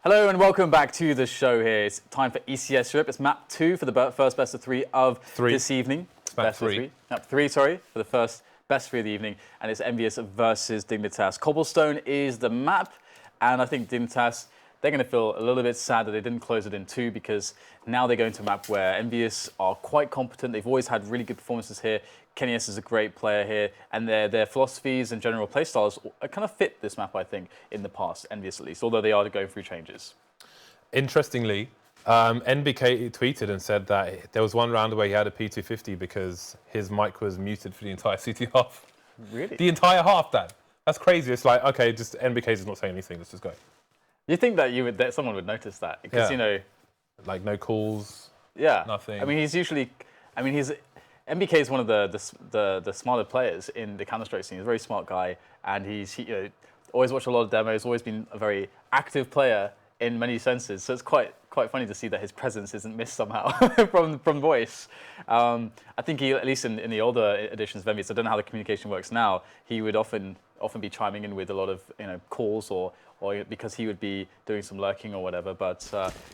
Hello and welcome back to the show here. It's time for ECS Schrub. It's map 2 for the first best of 3 of this evening. It's map 3. Map 3, sorry, for the first best 3 of the evening. And it's EnVyUs versus Dignitas. Cobblestone is the map. And I think Dignitas, they're going to feel a little bit sad that they didn't close it in 2 because now they're going to a map where EnVyUs are quite competent. They've always had really good performances here. Kenius is a great player here, and their philosophies and general playstyles kind of fit this map, I think, in the past, EnVyUs at least, although they are going through changes. Interestingly, NBK tweeted and said that there was one round where he had a P250 because his mic was muted for the entire CT half. Really? The entire half, Dan. That's crazy. It's like, okay, just NBK's not saying anything, let's just go. You think that someone would notice that? Because, you know... Like, no calls, nothing. I mean, NBK is one of the smarter players in the Counter-Strike scene. He's a very smart guy, and he's always watched a lot of demos, always been a very active player in many senses. So it's quite funny to see that his presence isn't missed somehow from voice. I think he, at least in the older editions of EnVyUs, I don't know how the communication works now, he would often be chiming in with a lot of calls or because he would be doing some lurking or whatever. But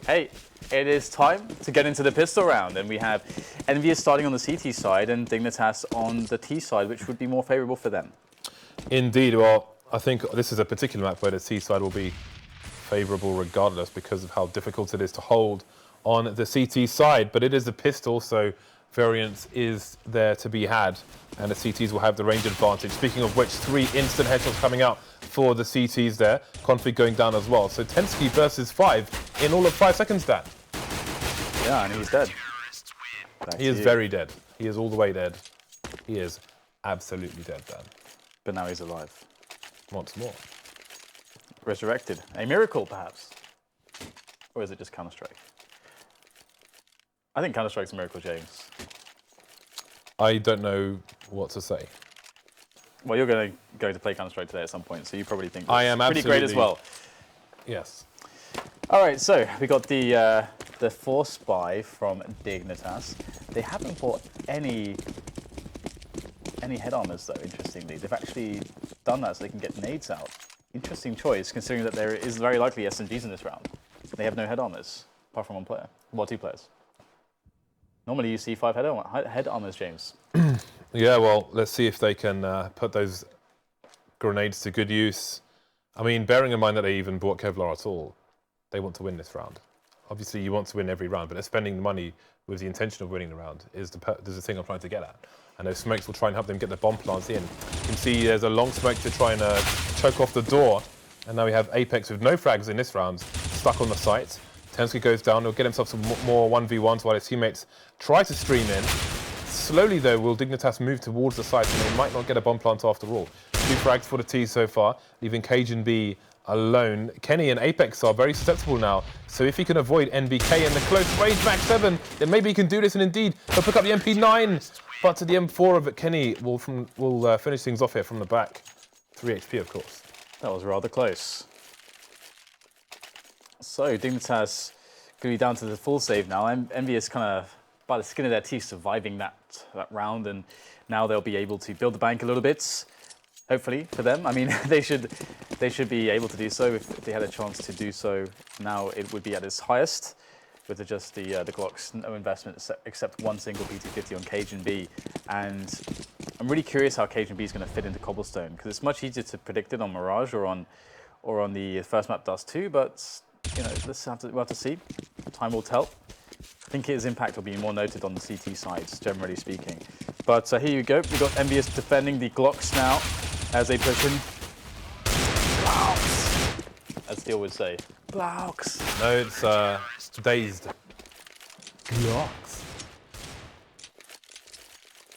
hey, it is time to get into the pistol round, and we have EnVyUs starting on the CT side and Dignitas on the T side, which would be more favourable for them. Indeed. Well, I think this is a particular map where the T side will be favourable regardless because of how difficult it is to hold on the CT side. But it is a pistol, so variance is there to be had, and the CTs will have the range advantage. Speaking of which, 3 instant headshots coming out for the CTs there. Config going down as well. So tenzki versus 5 in all of 5 seconds, Dan. Yeah, and he's dead. He is very dead. He is all the way dead. He is absolutely dead, Dan. But now he's alive. Once more. Resurrected. A miracle, perhaps? Or is it just Counter-Strike? I think Counter-Strike's a miracle, James. I don't know what to say. Well, you're going to play Counter-Strike today at some point, so you probably think I am pretty great as well. Yes. All right, so we got the Force Buy from Dignitas. They haven't bought any head armors though. Interestingly, they've actually done that so they can get nades out. Interesting choice, considering that there is very likely SMGs in this round. They have no head armors, apart from one player. Well, 2 players. Normally you see 5 head armors, James. Yeah, well, let's see if they can put those grenades to good use. I mean, bearing in mind that they even bought Kevlar at all, they want to win this round. Obviously, you want to win every round, but they're spending the money with the intention of winning the round is the thing I'm trying to get at. And those smokes will try and help them get the bomb plants in. You can see there's a long smoke to try and choke off the door. And now we have Apex with no frags in this round, stuck on the site. tenzki goes down, he'll get himself some more 1v1s while his teammates try to stream in. Slowly though, will Dignitas move towards the site and they might not get a bomb plant after all. 2 frags for the T so far, leaving cajunb alone. Kenny and Apex are very susceptible now, so if he can avoid NBK in the close range Max 7, then maybe he can do this, and indeed, he'll pick up the MP9, but to the M4 of it, Kenny will finish things off here from the back. 3 HP, of course. That was rather close. So, Dignitas going to be down to the full save now. EnVyUs kind of, by the skin of their teeth, surviving that round, and now they'll be able to build the bank a little bit. Hopefully for them. I mean, they should be able to do so if they had a chance to do so. Now it would be at its highest with just the Glocks, no investment except 1 single P250 on cajunb. And I'm really curious how cajunb is going to fit into Cobblestone, because it's much easier to predict it on Mirage or on the first map Dust 2. But we'll have to see. Time will tell. I think his impact will be more noted on the CT sides, generally speaking. But here you go. We've got EnVyUs defending the Glocks now as they push in. Blocks! As Steel would say. Blocks! No, it's dazed. Glocks.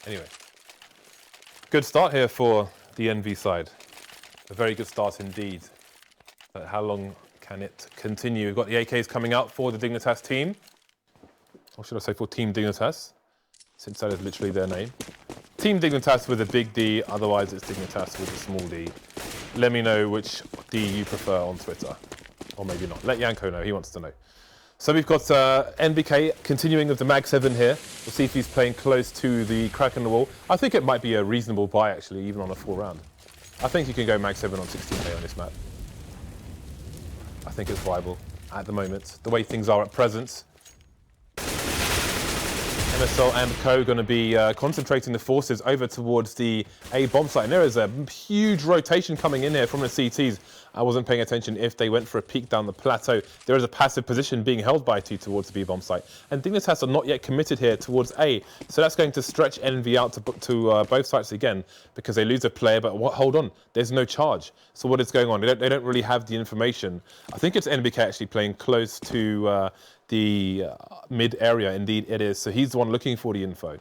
Anyway. Good start here for the NV side. A very good start indeed. But how long can it continue? We've got the AKs coming out for the Dignitas team. Or should I say for Team Dignitas, since that is literally their name. Team Dignitas with a big D, otherwise it's Dignitas with a small d. Let me know which D you prefer on Twitter. Or maybe not. Let Janko know, he wants to know. So we've got NBK continuing with the Mag 7 here. We'll see if he's playing close to the crack in the wall. I think it might be a reasonable buy actually, even on a 4 round. I think you can go Mag 7 on 16k on this map. I think it's viable. at the moment, the way things are at present. MSL and Co going to be concentrating the forces over towards the A bomb site. And there is a huge rotation coming in here from the CTs. I wasn't paying attention if they went for a peek down the plateau. There is a passive position being held by 2 towards the B bomb site. And Dignitas are not yet committed here towards A. So that's going to stretch NV out to both sites again because they lose a player. But hold on, there's no charge. So what is going on? They don't really have the information. I think it's NBK actually playing close to the mid area. Indeed it is. So he's the one looking for the info.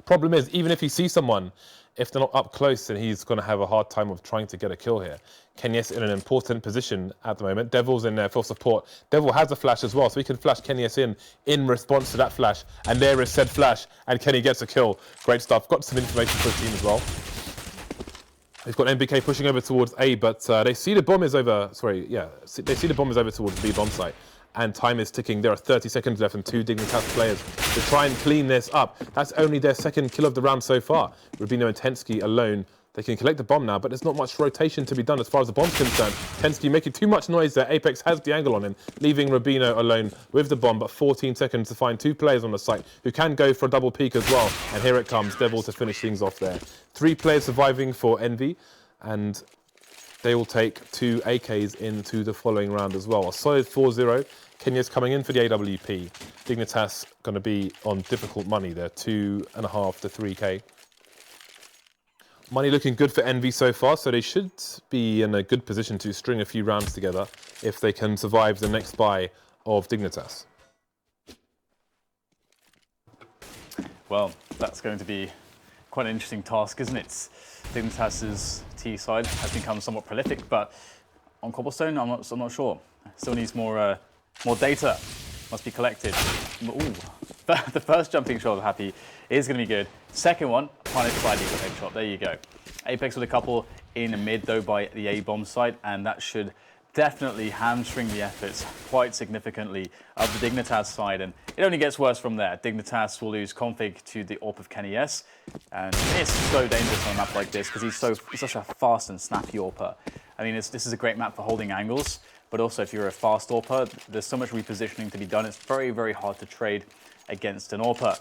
Problem is, even if he sees someone, if they're not up close, then he's going to have a hard time of trying to get a kill here. Kenyes in an important position at the moment. Devil's in there for support. Devil has a flash as well, so he can flash Kenyes in response to that flash. And there is said flash, and Kenny gets a kill. Great stuff. Got some information for the team as well. He's got NBK pushing over towards A, but they see the bomb is over. Sorry, yeah, they see the bomb is over towards B bomb site. And time is ticking. There are 30 seconds left and 2 Dignitas players to try and clean this up. That's only their second kill of the round so far. RUBINO and tenzki alone. They can collect the bomb now, but there's not much rotation to be done as far as the bomb's concerned. tenzki making too much noise there. Apex has the angle on him, leaving RUBINO alone with the bomb, but 14 seconds to find 2 players on the site who can go for a double peek as well. And here it comes, Devil to finish things off there. 3 players surviving for EnVy, and they will take 2 AKs into the following round as well. A solid 4-0. Kenya's coming in for the AWP. Dignitas going to be on difficult money there, 2.5 to 3k. Money looking good for EnVy so far, so they should be in a good position to string a few rounds together if they can survive the next buy of Dignitas. Well, that's going to be quite an interesting task, isn't it? Dignitas's T side has become somewhat prolific, but on Cobblestone, I'm not sure. Still needs more data must be collected. Ooh. The first jumping shot, happy, is going to be good. Second one, punish slightly for headshot. There you go. Apex with a couple in the mid, though, by the A bomb site, and that should definitely hamstring the efforts quite significantly of the Dignitas side, and it only gets worse from there. Dignitas will lose config to the AWP of Kenyes, and it's so dangerous on a map like this because he's such a fast and snappy AWPer. I mean, this is a great map for holding angles, but also if you're a fast AWPer, there's so much repositioning to be done. It's very, very hard to trade against an AWPer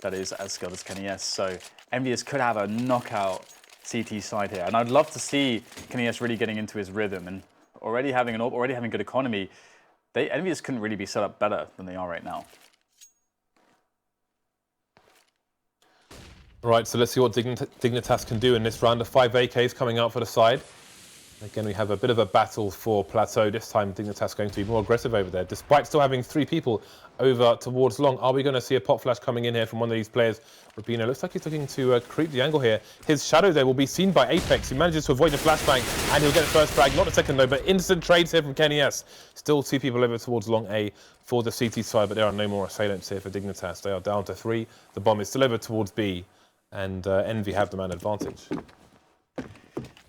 that is as skilled as Kenyes. So EnVyUs could have a knockout CT side here, and I'd love to see Kenyes really getting into his rhythm and already having good economy. EnVyUs couldn't really be set up better than they are right now. Right, so let's see what Dignitas can do in this round of 5 AKs coming out for the side. Again, we have a bit of a battle for plateau. This time, Dignitas going to be more aggressive over there, despite still having 3 people over towards long. Are we going to see a pop flash coming in here from one of these players? RUBINO looks like he's looking to creep the angle here. His shadow there will be seen by Apex. He manages to avoid the flashbang, and he'll get the first frag. Not the second, though, but instant trades here from Kenyes. Still 2 people over towards long A for the CT side, but there are no more assailants here for Dignitas. They are down to 3. The bomb is still over towards B, and EnVy have the man advantage.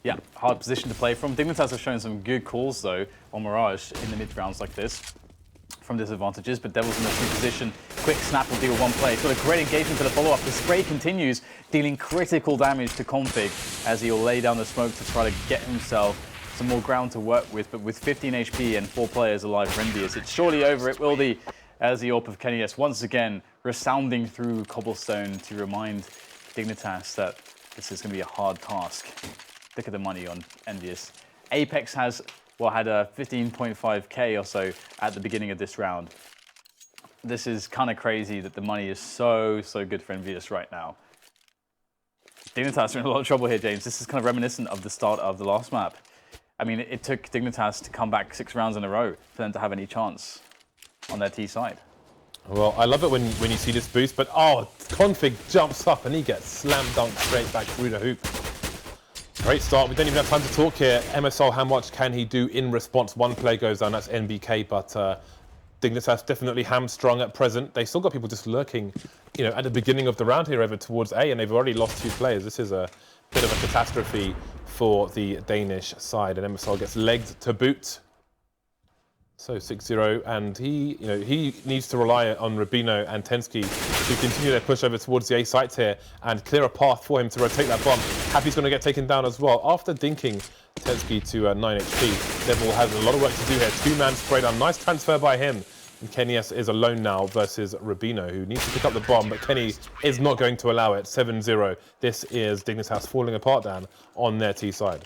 Yeah, hard position to play from. Dignitas have shown some good calls, though, on Mirage in the mid-rounds like this from disadvantages, but Devil's in a good position. Quick snap will deal 1 play. It's got a great engagement for the follow-up. The spray continues, dealing critical damage to config as he'll lay down the smoke to try to get himself some more ground to work with, but with 15 HP and 4 players alive for EnVyUs, it's surely over. It will be, as the AWP of Kenyes once again resounding through Cobblestone to remind Dignitas that this is going to be a hard task. Look at the money on EnVyUs. Apex has, well, had a 15.5k or so at the beginning of this round. This is kind of crazy that the money is so good for EnVyUs right now. Dignitas are in a lot of trouble here, James. This is kind of reminiscent of the start of the last map. I mean, it took Dignitas to come back 6 rounds in a row for them to have any chance on their T side. Well, I love it when you see this boost, but oh, config jumps up and he gets slam dunked straight back through the hoop. Great start. We don't even have time to talk here. MSL, how much can he do in response? 1 player goes down, that's NBK, but Dignitas definitely hamstrung at present. They still got people just lurking, you know, at the beginning of the round here over towards A, and they've already lost 2 players. This is a bit of a catastrophe for the Danish side, and MSL gets legged to boot. So 6-0, and he needs to rely on RUBINO and tenzki to continue their push over towards the A site here and clear a path for him to rotate that bomb. Happy's going to get taken down as well. After dinking tenzki to 9 HP. Devil has a lot of work to do here. Two-man spray down. Nice transfer by him. And Kenny S is alone now versus Rubino, who needs to pick up the bomb, but Kenny is not going to allow it. 7-0. This is Dignitas falling apart, Dan, on their T side.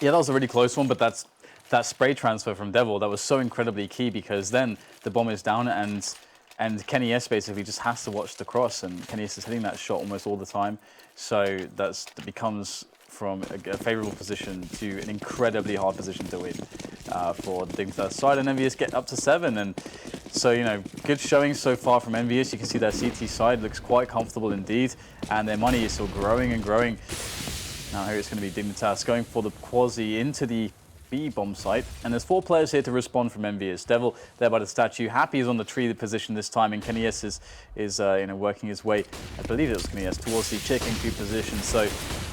Yeah, that was a really close one, but that spray transfer from Devil, that was so incredibly key, because then the bomb is down and Kenny S basically just has to watch the cross, and Kenny S is hitting that shot almost all the time. So that becomes from a favourable position to an incredibly hard position to win for the Dignitas side, and EnVyUs get up to 7. And so, you know, good showing so far from EnVyUs. You can see their CT side looks quite comfortable indeed, and their money is still growing and growing. Now here it's going to be Dignitas going for the quasi into the B bomb site, and there's 4 players here to respond from EnVyUs. Devil there by the statue. Happy is on the tree position this time, and Kenny S is you know, working his way, I believe it was Kenny S, towards the chicken coop position. So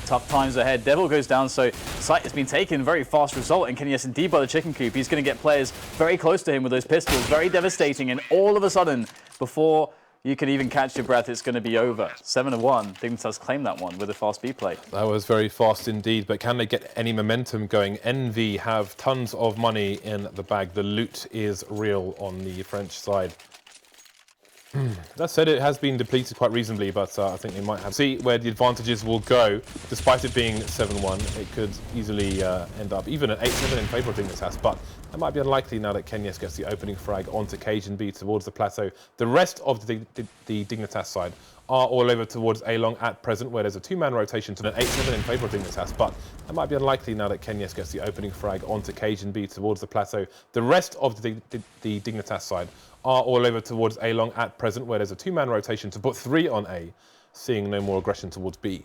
tough times ahead. Devil goes down, so site has been taken. Very fast result, and Kenny S indeed by the chicken coop. He's going to get players very close to him with those pistols. Very devastating, and all of a sudden, before you can even catch your breath, it's going to be over. 7-1. Dignitas claim that one with a fast B play. That was very fast indeed, but can they get any momentum going? Envy have tons of money in the bag. The loot is real on the French side. That said, it has been depleted quite reasonably, but I think they might have to see where the advantages will go. Despite it being 7-1, it could easily end up even at 8-7 in favour of Dignitas, but that might be unlikely now that Kenny S gets the opening frag onto cajunb towards the plateau. The rest of the Dignitas side are all over towards A-long at present, where there's a 2-man rotation to an 8-7 in favour of Dignitas, but that might be unlikely now that Kenny S gets the opening frag onto cajunb towards the plateau. The rest of the Dignitas side are all over towards A-long at present, where there's a 2-man rotation to put 3 on A, seeing no more aggression towards B.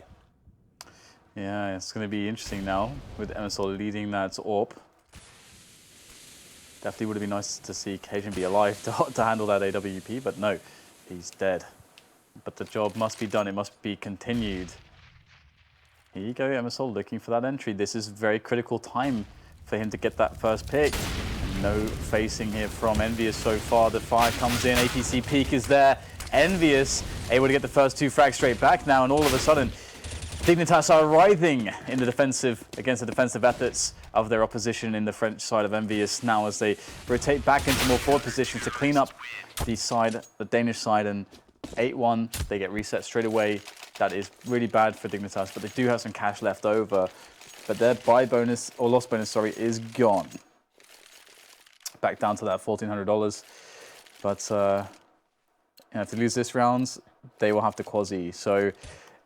Yeah, it's going to be interesting now with MSL leading that AWP. Definitely would have been nice to see cajunb alive to handle that AWP, but no, he's dead. But the job must be done, it must be continued. Here you go, MSL looking for that entry. This is very critical time for him to get that first pick. No facing here from EnVyUs so far. The fire comes in, APC peak is there. EnVyUs able to get the first 2 frags straight back now, and all of a sudden, Dignitas are writhing in the defensive against the defensive efforts of their opposition in the French side of EnVyUs now, as they rotate back into more forward position to clean up the Danish side, and 8-1, they get reset straight away. That is really bad for Dignitas, but they do have some cash left over. But their buy bonus, or loss bonus, sorry, is gone. Back down to that $1,400. But you know, if they lose this round, they will have to quasi. So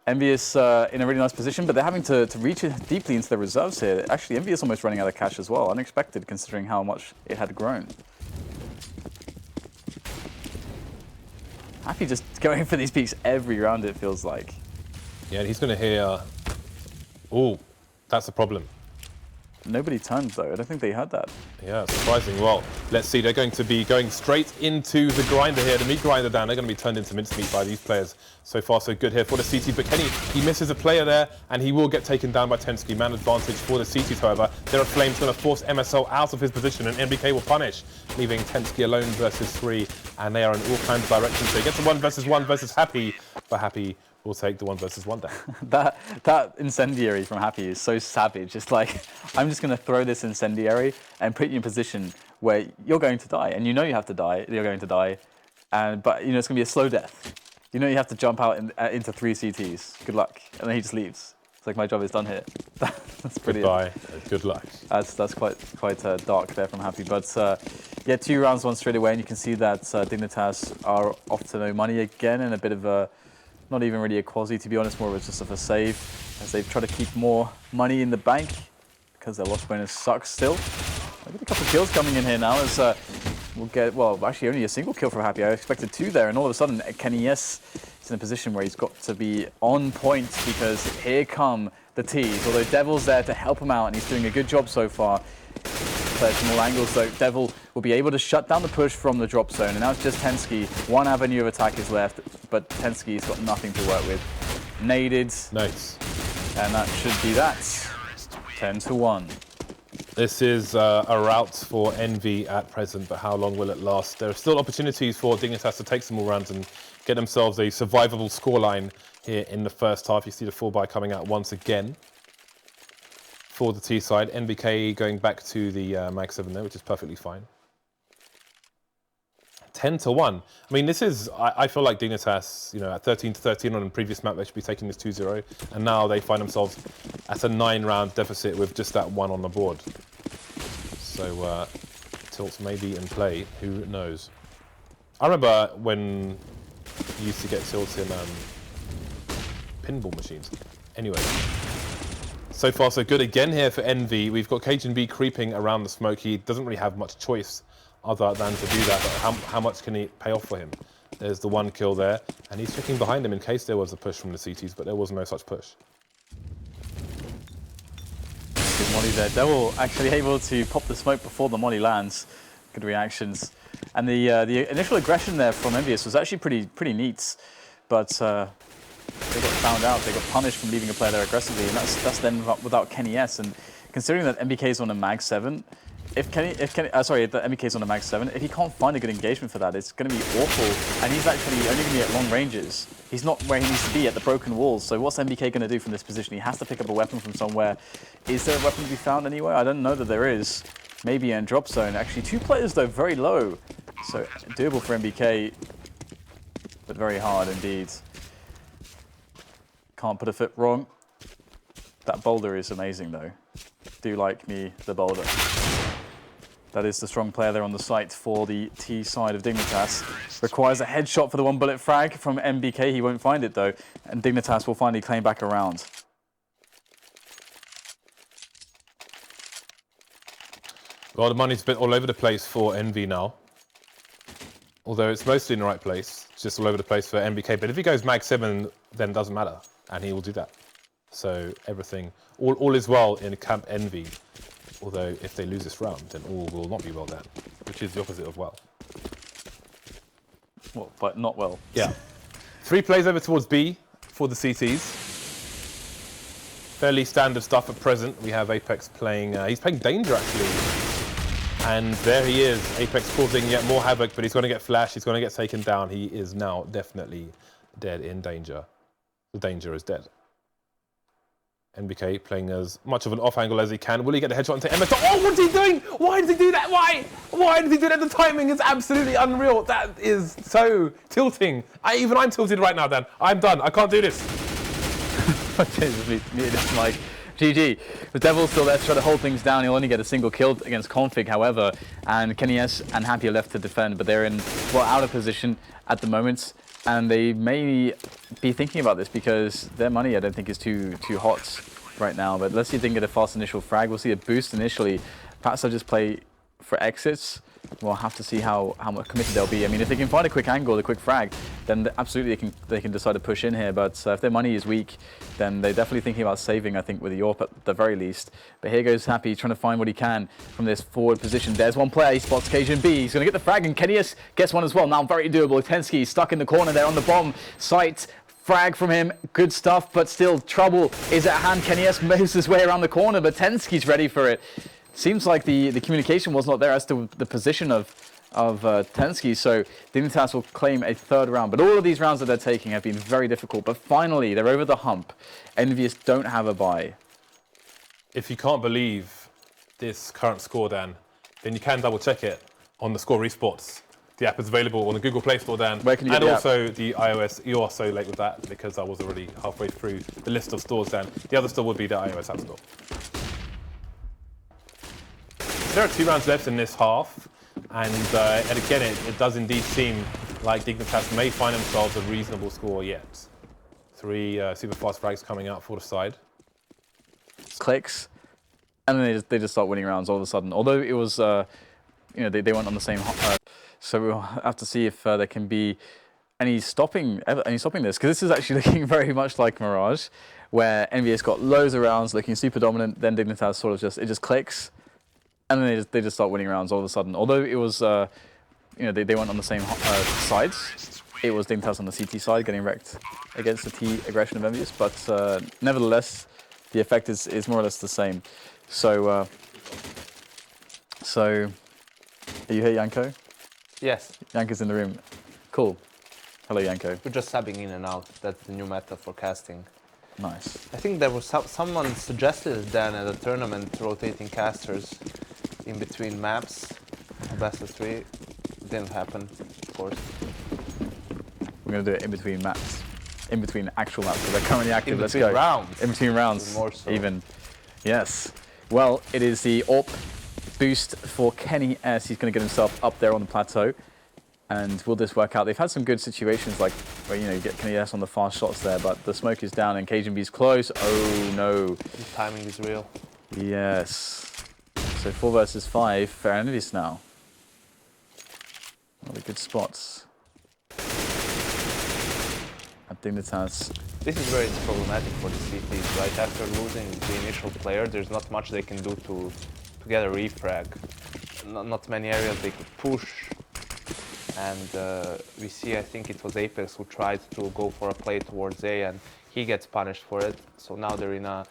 EnVyUs in a really nice position, but they're having to reach deeply into their reserves here. Actually, EnVyUs almost running out of cash as well. Unexpected considering how much it had grown. Happy just going for these peaks every round, it feels like. Yeah, and he's going to hear... Oh, that's a problem. Nobody turned though. I don't think they had that. Yeah, surprising. Well, let's see. They're going to be going straight into the grinder here. The meat grinder down. They're going to be turned into mincemeat by these players. So far, so good here for the CT. But Kenny, he misses a player there, and he will get taken down by tenzki. Man advantage for the CTs, however. There are flames going to force MSL out of his position, and NBK will punish, leaving tenzki alone versus 3. And they are in all kinds of directions. So he gets a 1 versus 1 versus Happy. But Happy will take the 1 versus 1 down. that incendiary from Happy is so savage. It's like, I'm just going to throw this incendiary and put you in a position where you're going to die, and you know you have to die. You're going to die, but you know it's going to be a slow death. You know you have to jump out into 3 CTs. Good luck, and then he just leaves. It's like, my job is done here. That's brilliant. Goodbye. Good luck. That's quite dark there from Happy, but yeah, 2 rounds, 1 straight away, and you can see that Dignitas are off to no money again, and a bit of a. Not even really a quasi, to be honest, more of just of a save, as they try to keep more money in the bank, because their loss bonus sucks still. I've got a couple of kills coming in here now, as we'll get, well, actually only a single kill from Happy. I expected 2 there, and all of a sudden, Kenny S is in a position where he's got to be on point, because here come the T's, although Devil's there to help him out, and he's doing a good job so far. Players from all angles, so Devil will be able to shut down the push from the drop zone, and now it's just tenzki. 1 avenue of attack is left, but tenzki's got nothing to work with. Naded. Nice. And that should be that. 10-1. This is a rout for Envy at present, but how long will it last? There are still opportunities for Dignitas to take some more rounds and get themselves a survivable scoreline here in the first half. You see the 4-buy coming out once again for the T side. NBK going back to the Mag 7 there, which is perfectly fine. 10-1. I mean, this is, I feel like Dignitas, you know, at 13-13 on a previous map, they should be taking this 2-0. And now they find themselves at a 9-round deficit with just that 1 on the board. So, tilts may be in play, who knows. I remember when you used to get tilts in pinball machines. Anyway, so far so good again here for Envy. We've got cajunb creeping around the smoke. He doesn't really have much choice other than to do that, but how much can he pay off for him? There's the 1 kill there, and he's checking behind him in case there was a push from the CTs, but there was no such push. Good molly there. Devil actually able to pop the smoke before the molly lands. Good reactions. And the initial aggression there from EnVyUs was actually pretty neat, but they got found out. They got punished from leaving a player there aggressively, and that's then without Kenny S. And considering that NBK is on a Mag 7, the NBK is on a Mag 7, if he can't find a good engagement for that, it's going to be awful. And he's actually only going to be at long ranges. He's not where he needs to be at the broken walls. So what's NBK going to do from this position? He has to pick up a weapon from somewhere. Is there a weapon to be found anywhere? I don't know that there is. Maybe in drop zone. Actually, 2 players though, very low. So doable for NBK, but very hard indeed. Can't put a foot wrong. That boulder is amazing though. Do like me the boulder. That is the strong player there on the site for the T side of Dignitas. Requires a headshot for the 1 bullet frag from NBK. He won't find it though. And Dignitas will finally claim back around. Well, the money's a bit all over the place for Envy now. Although it's mostly in the right place. It's just all over the place for NBK. But if he goes Mag 7, then it doesn't matter. And he will do that. So everything, all is well in Camp Envy. Although if they lose this round, then all will not be well done, which is the opposite of well. Well, but not well. Yeah. 3 plays over towards B for the CTs. Fairly standard stuff at present. We have Apex playing, he's playing Danger actually. And there he is, Apex causing yet more havoc, but he's going to get flashed, he's going to get taken down. He is now definitely dead in Danger. The Danger is dead. NBK playing as much of an off angle as he can. Will he get a headshot into MSL? Oh, what's he doing? Why did he do that? Why? Why did he do that? The timing is absolutely unreal. That is so tilting. Even I'm tilted right now, Dan. I'm done. I can't do this. It's like, GG. The Devil's still there to try to hold things down. He'll only get a single kill against Config, however, and Kenny S and Happy are left to defend, but they're in, well, out of position at the moment. And they may be thinking about this because their money, I don't think, is too hot right now. But let's see if they can get a fast initial frag. We'll see a boost initially. Perhaps they'll just play for exits. We'll have to see how much committed they'll be. I mean, if they can find a quick angle, a quick frag, then absolutely they can decide to push in here. But if their money is weak, then they're definitely thinking about saving, I think, with the AWP at the very least. But here goes Happy, trying to find what he can from this forward position. There's one player, he spots cajunb. He's going to get the frag, and Kenny S gets one as well. Now very doable. tenzki stuck in the corner there on the bomb site. Frag from him, good stuff, but still trouble is at hand. Kenny S moves his way around the corner, but tenzki's ready for it. Seems like the communication was not there as to the position of tenzki, so Dignitas will claim a 3rd round. But all of these rounds that they're taking have been very difficult, but finally they're over the hump. EnVyUs don't have a bye. If you can't believe this current score, Dan, then you can double check it on the Score Esports. The app is available on the Google Play Store, Dan. Where can you get and the also the iOS. You are so late with that because I was already halfway through the list of stores, Dan. The other store would be the iOS App Store. There are 2 rounds left in this half, and again, it does indeed seem like Dignitas may find themselves a reasonable score yet. 3 super fast frags coming out for the side. Clicks, and then they just start winning rounds all of a sudden. Although it was, you know, they went on the same. So we'll have to see if there can be any stopping this, because this is actually looking very much like Mirage, where EnVyUs got loads of rounds, looking super dominant. Then Dignitas sort of just clicks. And then they just start winning rounds all of a sudden. Although it was, you know, they went on the same sides. It was Dignitas on the CT side getting wrecked against the T aggression of EnVyUs. But nevertheless, the effect is more or less the same. So, are you here, Janko? Yes. Janko's in the room. Cool. Hello, Janko. We're just subbing in and out. That's the new method for casting. Nice. I think there was someone suggested then at a tournament rotating casters in between maps, best of 3. Didn't happen, of course. We're going to do it in between maps. In between actual maps, so they're currently active. In between rounds. In between rounds, More so. even. Yes. Well, it is the AWP boost for Kenny S. He's going to get himself up there on the plateau. And will this work out? They've had some good situations, like where you get Kenny S on the fast shots there, but the smoke is down and cajunb's close. Oh no! The timing is real. Yes. So 4 versus 5. Fair enemies now. All the good spots. At Dignitas. This is where it's problematic for the CTs, right? After losing the initial player, there's not much they can do to get a refrag. Not many areas they could push. And we see, I think it was Apex who tried to go for a play towards A, and he gets punished for it. So now they're in a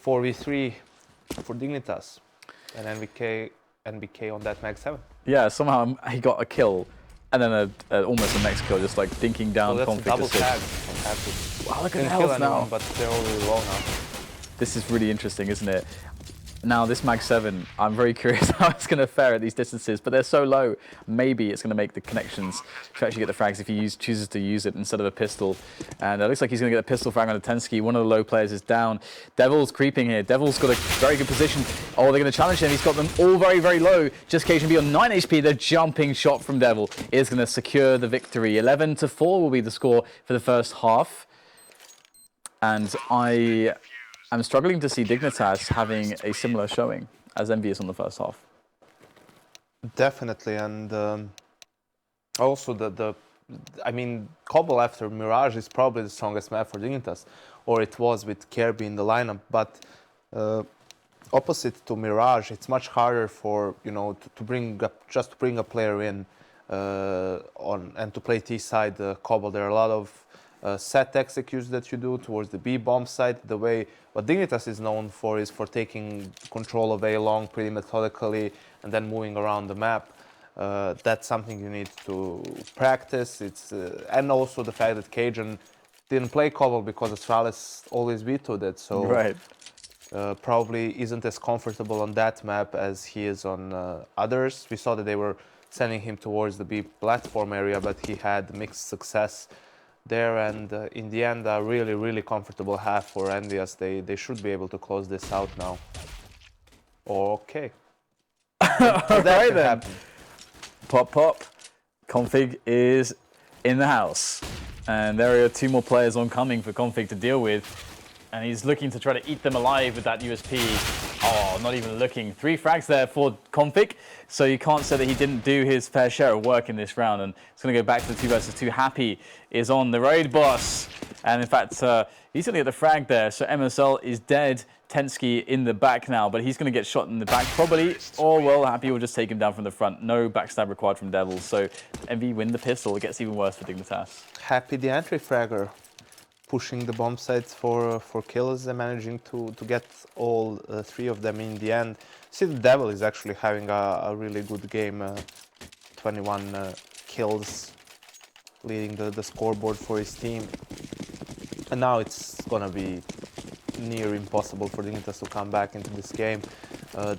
4v3 for Dignitas. And NBK on that Mag 7. Yeah, somehow he got a kill, and then almost a next kill, just like dinking down. So that's a double config tag to from Happy. Wow, look at the Didn't health kill now. anyone, but they're all really low now. This is really interesting, isn't it? Now, this Mag 7, I'm very curious how it's going to fare at these distances, but they're so low. Maybe it's going to make the connections to actually get the frags if he chooses to use it instead of a pistol. And it looks like he's going to get a pistol frag on the tenzki. One of the low players is down. Devil's creeping here. Devil's got a very good position. Oh, they're going to challenge him. He's got them all very, very low. Just cajunb on 9 HP. The jumping shot from Devil is going to secure the victory. 11-4 will be the score for the first half. And I'm struggling to see Dignitas having a similar showing as EnVyUs on the first half. Definitely, and also I mean, Cobble after Mirage is probably the strongest map for Dignitas, or it was with Kirby in the lineup. But opposite to Mirage, it's much harder for to bring a player in and to play T side Cobble. There are a lot of set executes that you do towards the B bomb side. The way what Dignitas is known for is for taking control of A long pretty methodically and then moving around the map. That's something you need to practice. It's and also the fact that Cajun didn't play Cobble because Astralis always vetoed it, so Right. Probably isn't as comfortable on that map as he is on others. We saw that they were sending him towards the B platform area, but he had mixed success there, and in the end, a really, really comfortable half for EnVyUs. They should be able to close this out now. Okay. Right then. Pop, pop. Config is in the house. And there are 2 more players oncoming for Config to deal with. And he's looking to try to eat them alive with that USP. Oh, not even looking. 3 frags there for Config. So you can't say that he didn't do his fair share of work in this round. And it's going to go back to the 2 versus 2. Happy is on the raid boss. And in fact, he's going to get the frag there. So MSL is dead. tenzki in the back now, but he's going to get shot in the back probably. Or, well, Happy will just take him down from the front. No backstab required from Devil. So EnVy win the pistol. It gets even worse for Dignitas. Happy the entry fragger, pushing the bomb sites for kills and managing to get all 3 of them in the end. See, the Devil is actually having a really good game. 21 kills, leading the scoreboard for his team. And now it's gonna be near impossible for Dignitas to come back into this game.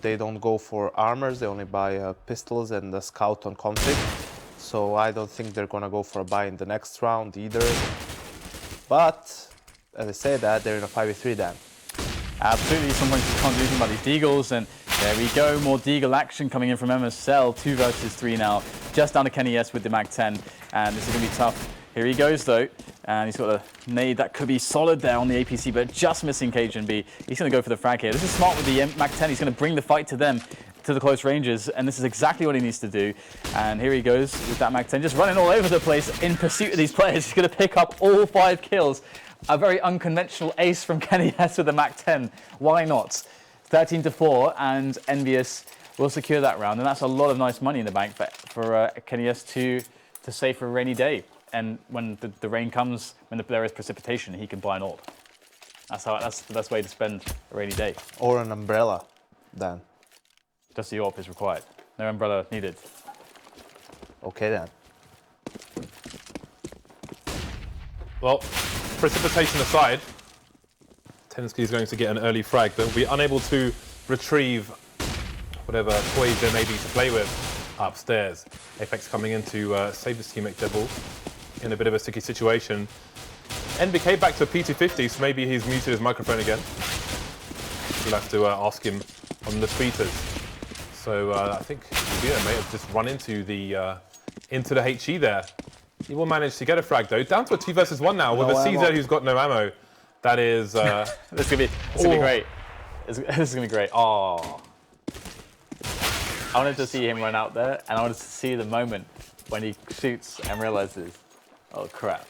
They don't go for armors, they only buy pistols and a scout on config. So I don't think they're gonna go for a buy in the next round either. But, as I say that, they're in a 5v3 then. Absolutely, sometimes you can't do anything about these deagles, and there we go, more deagle action coming in from MSL, 2 versus 3 now, just down to Kenny S with the Mag 10, and this is going to be tough. Here he goes though, and he's got a nade that could be solid there on the APC, but just missing cajunb. He's going to go for the frag here. This is smart with the Mag 10, he's going to bring the fight to them, to the close ranges, and this is exactly what he needs to do. And here he goes with that Mag 10, just running all over the place in pursuit of these players. He's going to pick up all 5 kills. A very unconventional ace from Kenny S with the Mag 10. Why not? 13-4, and EnVyUs will secure that round, and that's a lot of nice money in the bank for Kenny S to save for a rainy day. And when the rain comes, when there is precipitation, he can buy an AWP. That's the best way to spend a rainy day. Or an umbrella, then. Just the AWP is required. No umbrella needed. Okay then. Well, precipitation aside, tenzki is going to get an early frag. They'll be unable to retrieve whatever toys there may be to play with upstairs. Apex coming in to save his teammate Devil in a bit of a sticky situation. NBK back to a P250, so maybe he's muted his microphone again. We'll have to ask him on the tweeters. So I think Ruben may have just run into the HE there. He will manage to get a frag though. Down to a 2 versus 1 now with a CZ who's got no ammo. That is. This is gonna be great. This is gonna be great. Oh. I wanted to see him run out there, and I wanted to see the moment when he shoots and realizes, oh crap,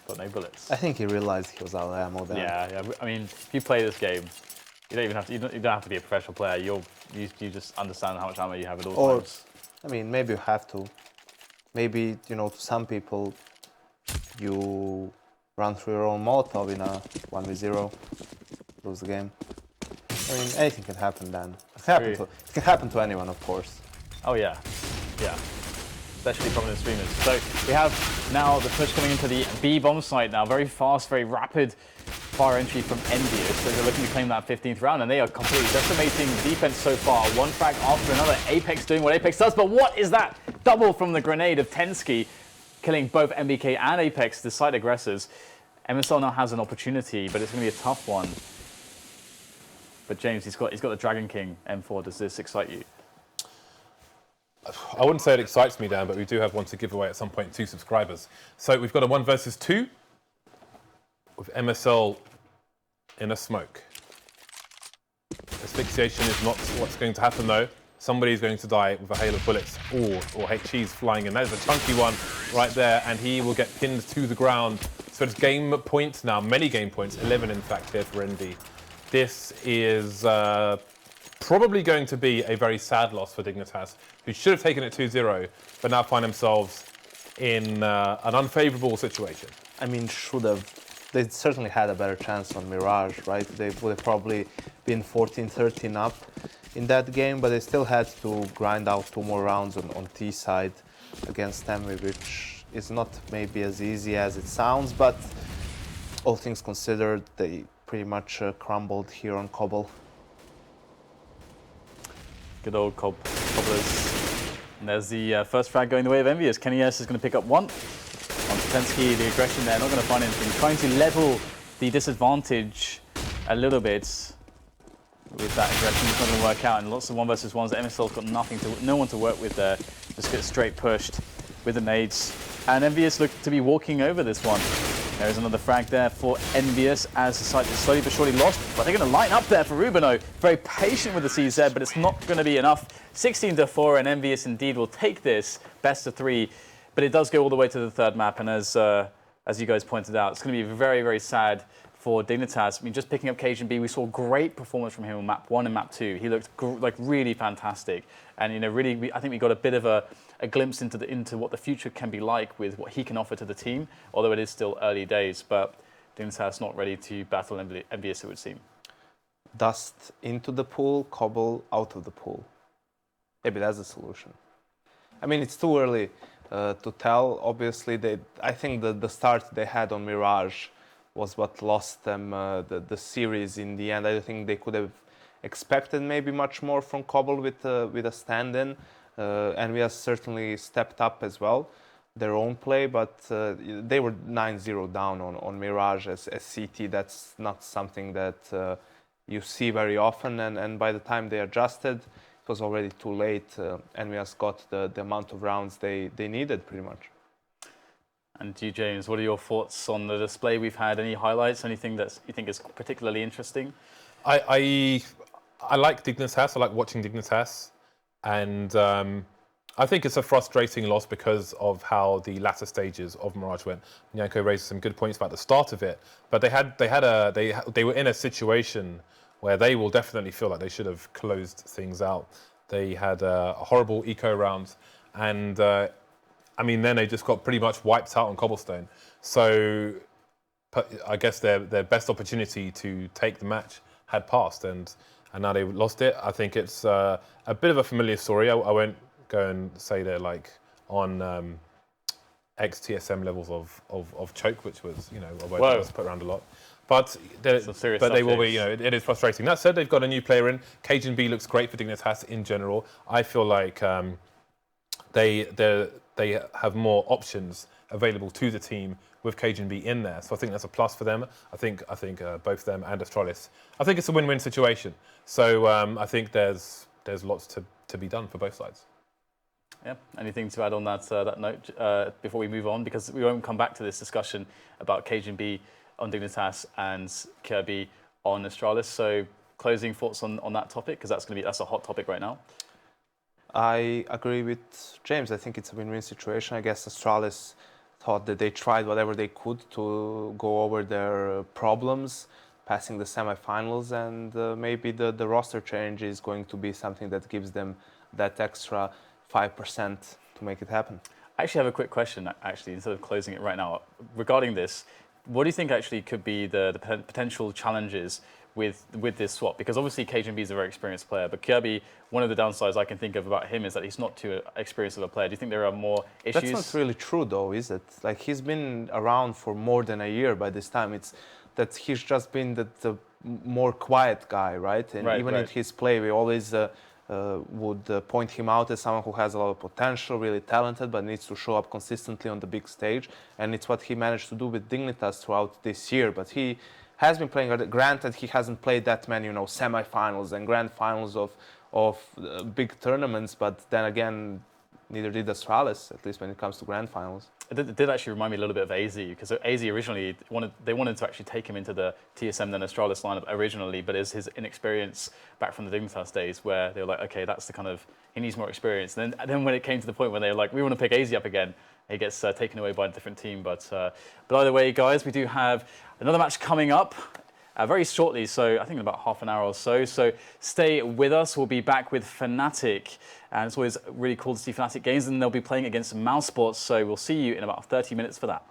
got no bullets. I think he realized he was out of ammo there. Yeah. I mean, if you play this game, you don't even have to. You don't have to be a professional player. You just understand how much ammo you have at all times. I mean, maybe you have to. Maybe, you know, to some people, you run through your own Molotov in a 1v0, lose the game. I mean, anything can happen then. It can happen to anyone, of course. Oh yeah, yeah. Especially prominent streamers. So we have now the push coming into the B bomb site now. Very fast, very rapid fire entry from EnVyUs. So they're looking to claim that 15th round, and they are completely decimating defense so far. One frag after another. Apex doing what Apex does, but what is that? Double from the grenade of tenzki, killing both NBK and Apex, the side aggressors. MSL now has an opportunity, but it's going to be a tough one. But James, he's got the Dragon King M4. Does this excite you? I wouldn't say it excites me, Dan, but we do have one to give away at some point to subscribers. So we've got a 1 versus 2 with MSL in a smoke. Asphyxiation is not what's going to happen though. Somebody's going to die with a hail of bullets or HE's flying in. That is a chunky one right there, and he will get pinned to the ground. So it's game points now, many game points, 11 in fact here for Envy. This is probably going to be a very sad loss for Dignitas, who should have taken it 2-0, but now find themselves in an unfavourable situation. I mean, should have. They certainly had a better chance on Mirage, right? They would have probably been 14-13 up in that game, but they still had to grind out 2 more rounds on T side against Envy, which is not maybe as easy as it sounds, but all things considered, they pretty much crumbled here on Cobble. Good old Cobblers. And there's the first frag going the way of EnVyUs. KennyS is going to pick up 1. On tenzki, the aggression there, not going to find anything. Trying to level the disadvantage a little bit with that aggression. It's not going to work out. And lots of 1 versus 1s. MSL's got no one to work with there. Just get straight pushed with the nades. And EnVyUs look to be walking over this one. There's another frag there for EnVyUs as the site is slowly but surely lost. But they're going to line up there for RUBINO. Very patient with the CZ, but it's not going to be enough. 16-4, and EnVyUs indeed will take this best of 3. But it does go all the way to the 3rd map, and as you guys pointed out, it's going to be very, very sad for Dignitas. I mean, just picking up cajunb, we saw great performance from him on map 1 and map 2. He looked like really fantastic, and you know, really, I think we got a bit of a glimpse into what the future can be like with what he can offer to the team. Although it is still early days, but Dignitas not ready to battle EnVyUs, it would seem. Dust into the pool, Cobble out of the pool. Maybe that's the solution. I mean, it's too early to tell. Obviously, I think the start they had on Mirage was what lost them the series in the end. I think they could have expected maybe much more from Cobble with a stand-in, and we have certainly stepped up as well their own play, but they were 9-0 down on Mirage as CT. That's not something that you see very often, and by the time they adjusted, it was already too late, and we have got the amount of rounds they needed pretty much. And you, James, what are your thoughts on the display we've had? Any highlights? Anything that you think is particularly interesting? I like Dignitas. I like watching Dignitas, and I think it's a frustrating loss because of how the latter stages of Mirage went. Janko raised some good points about the start of it, but they were in a situation where they will definitely feel like they should have closed things out. They had a horrible eco round, and I mean, then they just got pretty much wiped out on Cobblestone. So I guess their best opportunity to take the match had passed, and now they lost it. I think it's a bit of a familiar story. I won't go and say they're like on ex-TSM levels of choke, which was, you know, a word that was put around a lot. but they will be. It is frustrating. That said, they've got a new player in. cajunb looks great for Dignitas in general. I feel like they have more options available to the team with cajunb in there. So I think that's a plus for them. I think both them and Astralis. I think it's a win-win situation. So I think there's lots to be done for both sides. Yeah. Anything to add on that note before we move on? Because we won't come back to this discussion about cajunb on Dignitas and Kirby on Astralis. So closing thoughts on that topic, because that's a hot topic right now. I agree with James. I think it's a win-win situation. I guess Astralis thought that they tried whatever they could to go over their problems, passing the semifinals, and maybe the roster change is going to be something that gives them that extra 5% to make it happen. I actually have a quick question, actually, instead of closing it right now. Regarding this, what do you think actually could be the potential challenges with this swap? Because obviously cajunb is a very experienced player, but Kirby, one of the downsides I can think of about him is that he's not too experienced of a player. Do you think there are more issues? That's not really true, though, is it? Like, he's been around for more than a year by this time. It's that he's just been the more quiet guy, right? And even in his play, we always would point him out as someone who has a lot of potential, really talented, but needs to show up consistently on the big stage. And it's what he managed to do with Dignitas throughout this year. But he has been playing. Granted, he hasn't played that many, semi-finals and grand finals of big tournaments. But then again, neither did Astralis, at least when it comes to grand finals. It did actually remind me a little bit of AZ, because AZ originally wanted to actually take him into the TSM then Astralis lineup originally, but it's his inexperience back from the Dignitas days where they were like, okay, that's the kind of, he needs more experience. And then when it came to the point where they were like, we want to pick AZ up again, he gets taken away by a different team. But either way, guys, we do have another match coming up very shortly, so I think in about half an hour or so. So stay with us. We'll be back with Fnatic, and it's always really cool to see Fnatic games, and they'll be playing against Mouse Sports. So we'll see you in about 30 minutes for that.